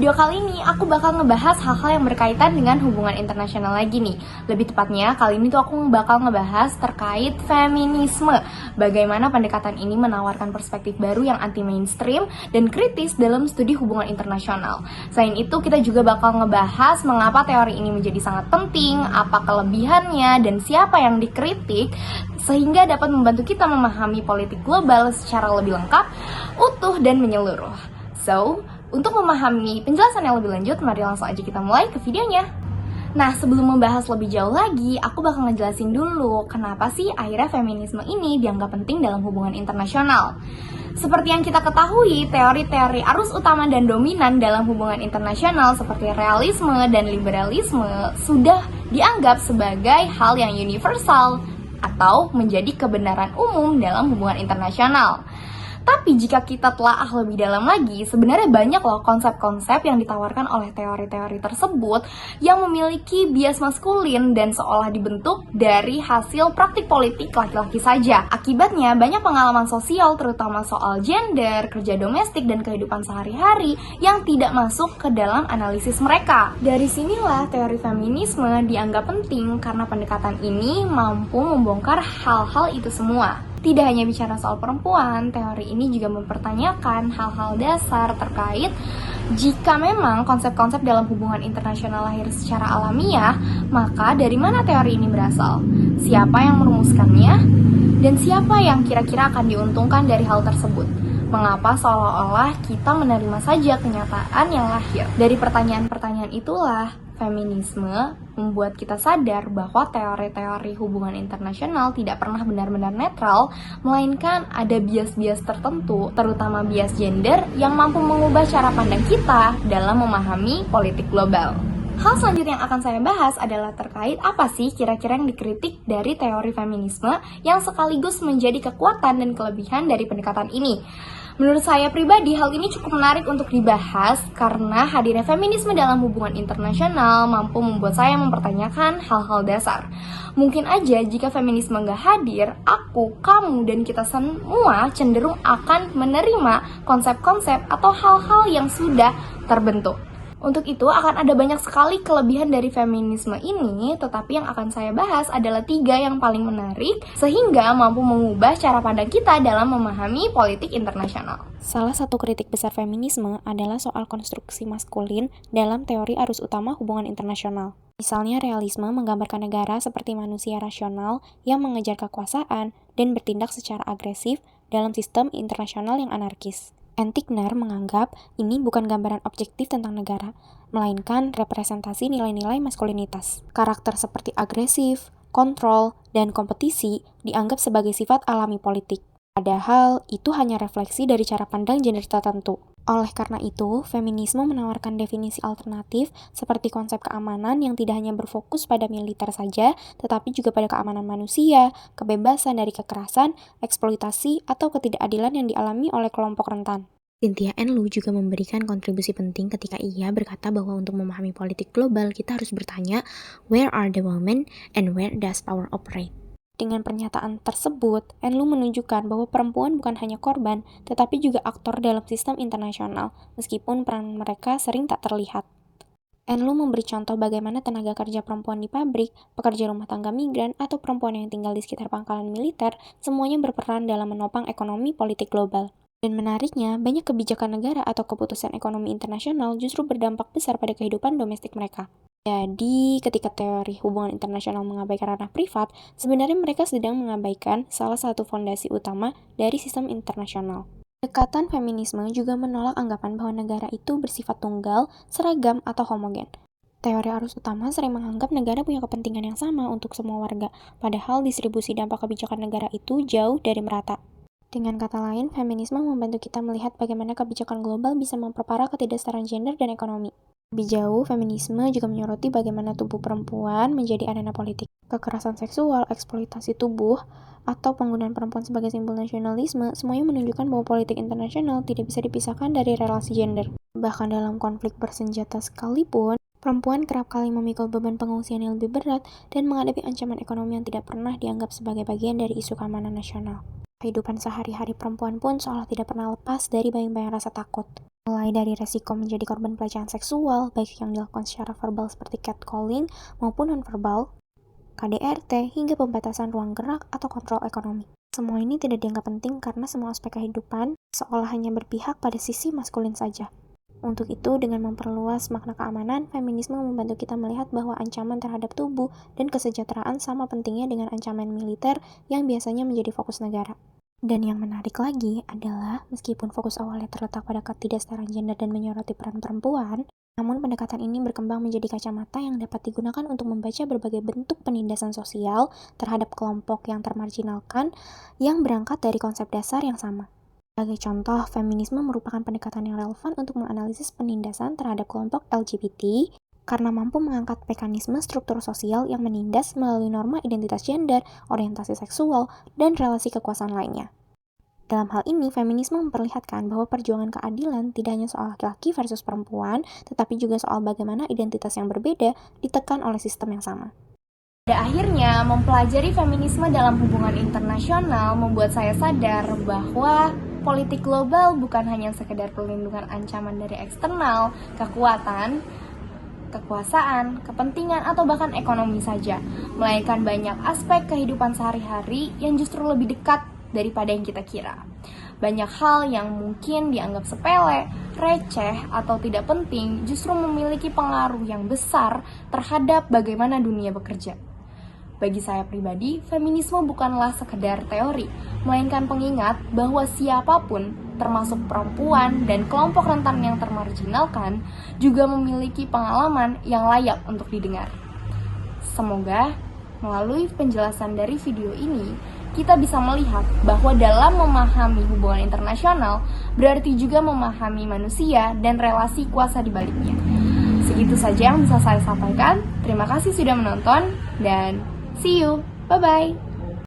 video kali ini aku bakal ngebahas hal-hal yang berkaitan dengan hubungan internasional lagi nih. Lebih tepatnya, kali ini tuh aku bakal ngebahas terkait feminisme. Bagaimana pendekatan ini menawarkan perspektif baru yang anti-mainstream dan kritis dalam studi hubungan internasional. Selain itu, kita juga bakal ngebahas mengapa teori ini menjadi sangat penting, apa kelebihannya, dan siapa yang dikritik, sehingga dapat membantu kita memahami politik global secara lebih lengkap, utuh, dan menyeluruh. So, untuk memahami penjelasan yang lebih lanjut, mari langsung aja kita mulai ke videonya. Nah, sebelum membahas lebih jauh lagi, aku bakal ngejelasin dulu kenapa sih akhirnya feminisme ini dianggap penting dalam hubungan internasional. Seperti yang kita ketahui, teori-teori arus utama dan dominan dalam hubungan internasional seperti realisme dan liberalisme sudah dianggap sebagai hal yang universal atau menjadi kebenaran umum dalam hubungan internasional. Tapi jika kita telaah lebih dalam lagi, sebenarnya banyak loh konsep-konsep yang ditawarkan oleh teori-teori tersebut yang memiliki bias maskulin dan seolah dibentuk dari hasil praktik politik laki-laki saja. Akibatnya, banyak pengalaman sosial terutama soal gender, kerja domestik, dan kehidupan sehari-hari yang tidak masuk ke dalam analisis mereka. Dari sinilah teori feminisme dianggap penting karena pendekatan ini mampu membongkar hal-hal itu semua. Tidak hanya bicara soal perempuan, teori ini juga mempertanyakan hal-hal dasar terkait jika memang konsep-konsep dalam hubungan internasional lahir secara alamiah, maka dari mana teori ini berasal? Siapa yang merumuskannya? Dan siapa yang kira-kira akan diuntungkan dari hal tersebut? Mengapa seolah-olah kita menerima saja kenyataan yang lahir? Dari pertanyaan-pertanyaan itulah, feminisme membuat kita sadar bahwa teori-teori hubungan internasional tidak pernah benar-benar netral, melainkan ada bias-bias tertentu, terutama bias gender, yang mampu mengubah cara pandang kita dalam memahami politik global. Hal selanjutnya yang akan saya bahas adalah terkait apa sih kira-kira yang dikritik dari teori feminisme yang sekaligus menjadi kekuatan dan kelebihan dari pendekatan ini. Menurut saya pribadi, hal ini cukup menarik untuk dibahas karena hadirnya feminisme dalam hubungan internasional mampu membuat saya mempertanyakan hal-hal dasar. Mungkin aja jika feminisme nggak hadir, aku, kamu, dan kita semua cenderung akan menerima konsep-konsep atau hal-hal yang sudah terbentuk. Untuk itu akan ada banyak sekali kelebihan dari feminisme ini, tetapi yang akan saya bahas adalah 3 yang paling menarik sehingga mampu mengubah cara pandang kita dalam memahami politik internasional. Salah satu kritik besar feminisme adalah soal konstruksi maskulin dalam teori arus utama hubungan internasional. Misalnya realisme menggambarkan negara seperti manusia rasional yang mengejar kekuasaan dan bertindak secara agresif dalam sistem internasional yang anarkis. Antikner menganggap ini bukan gambaran objektif tentang negara, melainkan representasi nilai-nilai maskulinitas. Karakter seperti agresif, kontrol, dan kompetisi dianggap sebagai sifat alami politik. Padahal itu hanya refleksi dari cara pandang gender tertentu. Oleh karena itu, feminisme menawarkan definisi alternatif seperti konsep keamanan yang tidak hanya berfokus pada militer saja, tetapi juga pada keamanan manusia, kebebasan dari kekerasan, eksploitasi, atau ketidakadilan yang dialami oleh kelompok rentan. Cynthia Enloe juga memberikan kontribusi penting ketika ia berkata bahwa untuk memahami politik global, kita harus bertanya, where are the women and where does power operate? Dengan pernyataan tersebut, Enloe menunjukkan bahwa perempuan bukan hanya korban, tetapi juga aktor dalam sistem internasional, meskipun peran mereka sering tak terlihat. Enloe memberi contoh bagaimana tenaga kerja perempuan di pabrik, pekerja rumah tangga migran, atau perempuan yang tinggal di sekitar pangkalan militer, semuanya berperan dalam menopang ekonomi politik global. Dan menariknya, banyak kebijakan negara atau keputusan ekonomi internasional justru berdampak besar pada kehidupan domestik mereka. Jadi, ketika teori hubungan internasional mengabaikan ranah privat, sebenarnya mereka sedang mengabaikan salah satu fondasi utama dari sistem internasional. Pendekatan feminisme juga menolak anggapan bahwa negara itu bersifat tunggal, seragam, atau homogen. Teori arus utama sering menganggap negara punya kepentingan yang sama untuk semua warga, padahal distribusi dampak kebijakan negara itu jauh dari merata. Dengan kata lain, feminisme membantu kita melihat bagaimana kebijakan global bisa memperparah ketidaksetaraan gender dan ekonomi. Lebih jauh, feminisme juga menyoroti bagaimana tubuh perempuan menjadi arena politik. Kekerasan seksual, eksploitasi tubuh, atau penggunaan perempuan sebagai simbol nasionalisme, semuanya menunjukkan bahwa politik internasional tidak bisa dipisahkan dari relasi gender. Bahkan dalam konflik bersenjata sekalipun, perempuan kerap kali memikul beban pengungsian yang lebih berat dan menghadapi ancaman ekonomi yang tidak pernah dianggap sebagai bagian dari isu keamanan nasional. Kehidupan sehari-hari perempuan pun seolah tidak pernah lepas dari bayang-bayang rasa takut. Mulai dari resiko menjadi korban pelecehan seksual, baik yang dilakukan secara verbal seperti catcalling maupun nonverbal, KDRT, hingga pembatasan ruang gerak atau kontrol ekonomi. Semua ini tidak dianggap penting karena semua aspek kehidupan seolah hanya berpihak pada sisi maskulin saja. Untuk itu, dengan memperluas makna keamanan, feminisme membantu kita melihat bahwa ancaman terhadap tubuh dan kesejahteraan sama pentingnya dengan ancaman militer yang biasanya menjadi fokus negara. Dan yang menarik lagi adalah, meskipun fokus awalnya terletak pada ketidaksetaraan gender dan menyoroti peran perempuan, namun pendekatan ini berkembang menjadi kacamata yang dapat digunakan untuk membaca berbagai bentuk penindasan sosial terhadap kelompok yang termarginalkan yang berangkat dari konsep dasar yang sama. Sebagai contoh, feminisme merupakan pendekatan yang relevan untuk menganalisis penindasan terhadap kelompok LGBT karena mampu mengangkat mekanisme struktur sosial yang menindas melalui norma identitas gender, orientasi seksual, dan relasi kekuasaan lainnya. Dalam hal ini, feminisme memperlihatkan bahwa perjuangan keadilan tidak hanya soal laki-laki versus perempuan, tetapi juga soal bagaimana identitas yang berbeda ditekan oleh sistem yang sama. Pada akhirnya, mempelajari feminisme dalam hubungan internasional membuat saya sadar bahwa politik global bukan hanya sekedar perlindungan ancaman dari eksternal, kekuatan, kekuasaan, kepentingan, atau bahkan ekonomi saja, melainkan banyak aspek kehidupan sehari-hari yang justru lebih dekat daripada yang kita kira. Banyak hal yang mungkin dianggap sepele, receh, atau tidak penting justru memiliki pengaruh yang besar terhadap bagaimana dunia bekerja. Bagi saya pribadi, feminisme bukanlah sekedar teori, melainkan pengingat bahwa siapapun, termasuk perempuan dan kelompok rentan yang termarginalkan, juga memiliki pengalaman yang layak untuk didengar. Semoga melalui penjelasan dari video ini, kita bisa melihat bahwa dalam memahami hubungan internasional berarti juga memahami manusia dan relasi kuasa di baliknya. Segitu saja yang bisa saya sampaikan. Terima kasih sudah menonton dan see you. Bye-bye.